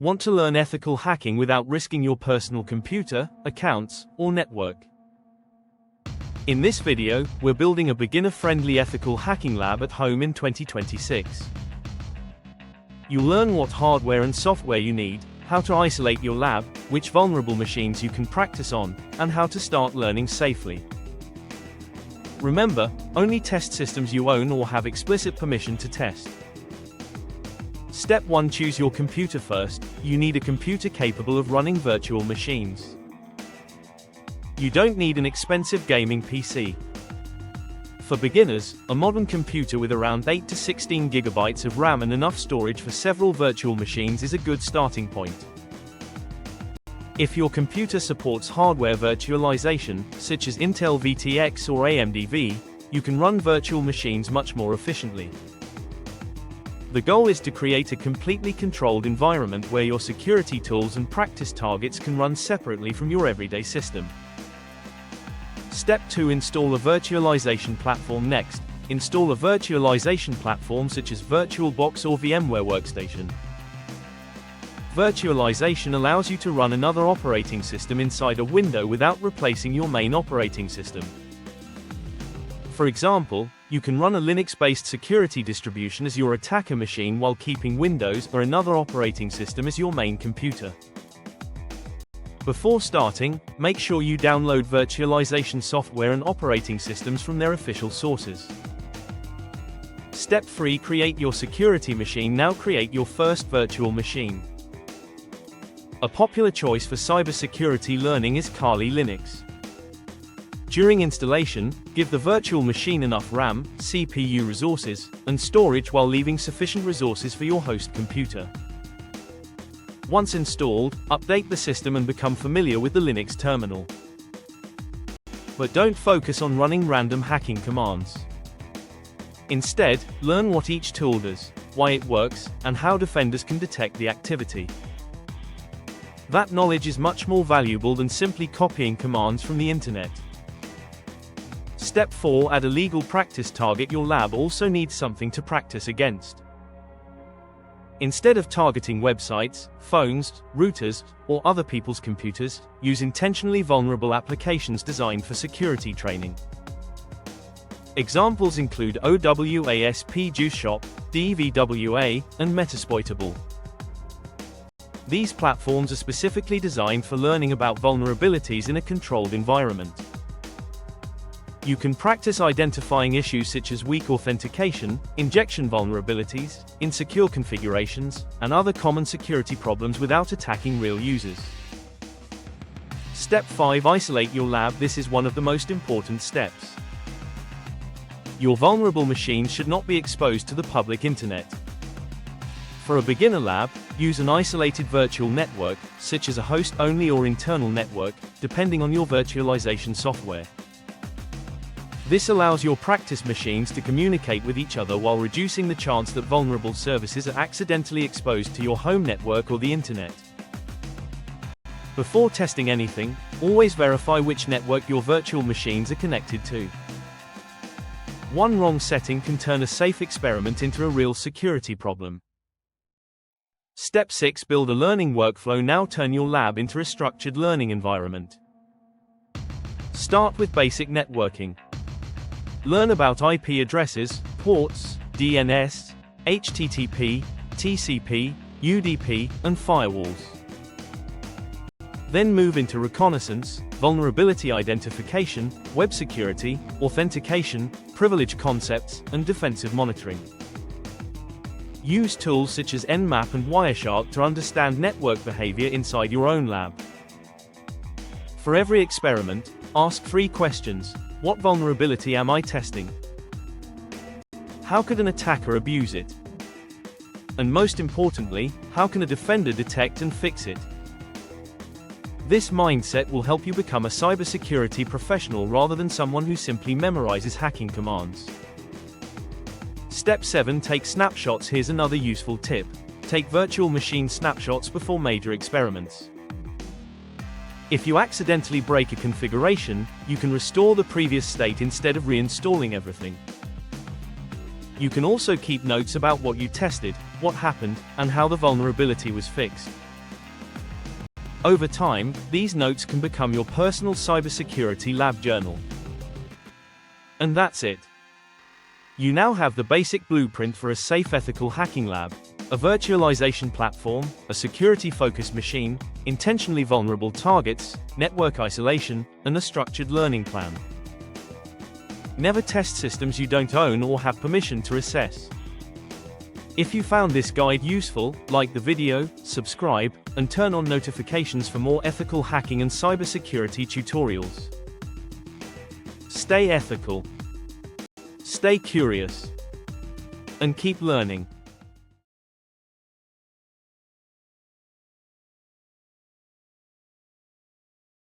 Want to learn ethical hacking without risking your personal computer, accounts, or network? In this video, we're building a beginner-friendly ethical hacking lab at home in 2026. You'll learn what hardware and software you need, how to isolate your lab, which vulnerable machines you can practice on, and how to start learning safely. Remember, only test systems you own or have explicit permission to test. Step 1. Choose your computer first. You need a computer capable of running virtual machines. You don't need an expensive gaming PC. For beginners, a modern computer with around 8 to 16 gigabytes of RAM and enough storage for several virtual machines is a good starting point. If your computer supports hardware virtualization, such as Intel VTX or AMD, you can run virtual machines much more efficiently. The goal is to create a completely controlled environment where your security tools and practice targets can run separately from your everyday system. Step 2. Install a virtualization platform. Next, install a virtualization platform such as VirtualBox or VMware Workstation. Virtualization allows you to run another operating system inside a window without replacing your main operating system. For example, you can run a Linux-based security distribution as your attacker machine while keeping Windows or another operating system as your main computer. Before starting, make sure you download virtualization software and operating systems from their official sources. Step 3. Create your security machine. Now create your first virtual machine. A popular choice for cybersecurity learning is Kali Linux. During installation, give the virtual machine enough RAM, CPU resources, and storage while leaving sufficient resources for your host computer. Once installed, update the system and become familiar with the Linux terminal. But don't focus on running random hacking commands. Instead, learn what each tool does, why it works, and how defenders can detect the activity. That knowledge is much more valuable than simply copying commands from the internet. Step 4. Add a legal practice target. Your lab also needs something to practice against. Instead of targeting websites, phones, routers, or other people's computers, use intentionally vulnerable applications designed for security training. Examples include OWASP, JuiceShop, DVWA, and Metasploitable. These platforms are specifically designed for learning about vulnerabilities in a controlled environment. You can practice identifying issues such as weak authentication, injection vulnerabilities, insecure configurations, and other common security problems without attacking real users. Step 5. Isolate your lab. This is one of the most important steps. Your vulnerable machines should not be exposed to the public internet. For a beginner lab, use an isolated virtual network, such as a host-only or internal network, depending on your virtualization software. This allows your practice machines to communicate with each other while reducing the chance that vulnerable services are accidentally exposed to your home network or the internet. Before testing anything, always verify which network your virtual machines are connected to. One wrong setting can turn a safe experiment into a real security problem. Step 6. Build a learning workflow. Now turn your lab into a structured learning environment. Start with basic networking. Learn about IP addresses, ports, DNS, HTTP, TCP, UDP, and firewalls. Then move into reconnaissance, vulnerability identification, web security, authentication, privilege concepts, and defensive monitoring. Use tools such as Nmap and Wireshark to understand network behavior inside your own lab. For every experiment, ask 3 questions. What vulnerability am I testing? How could an attacker abuse it? And most importantly, how can a defender detect and fix it? This mindset will help you become a cybersecurity professional rather than someone who simply memorizes hacking commands. Step 7. Take snapshots. Here's another useful tip. Take virtual machine snapshots before major experiments. If you accidentally break a configuration, you can restore the previous state instead of reinstalling everything. You can also keep notes about what you tested, what happened, and how the vulnerability was fixed. Over time, these notes can become your personal cybersecurity lab journal. And that's it. You now have the basic blueprint for a safe ethical hacking lab: a virtualization platform, a security-focused machine, intentionally vulnerable targets, network isolation, and a structured learning plan. Never test systems you don't own or have permission to access. If you found this guide useful, like the video, subscribe, and turn on notifications for more ethical hacking and cybersecurity tutorials. Stay ethical, stay curious, and keep learning.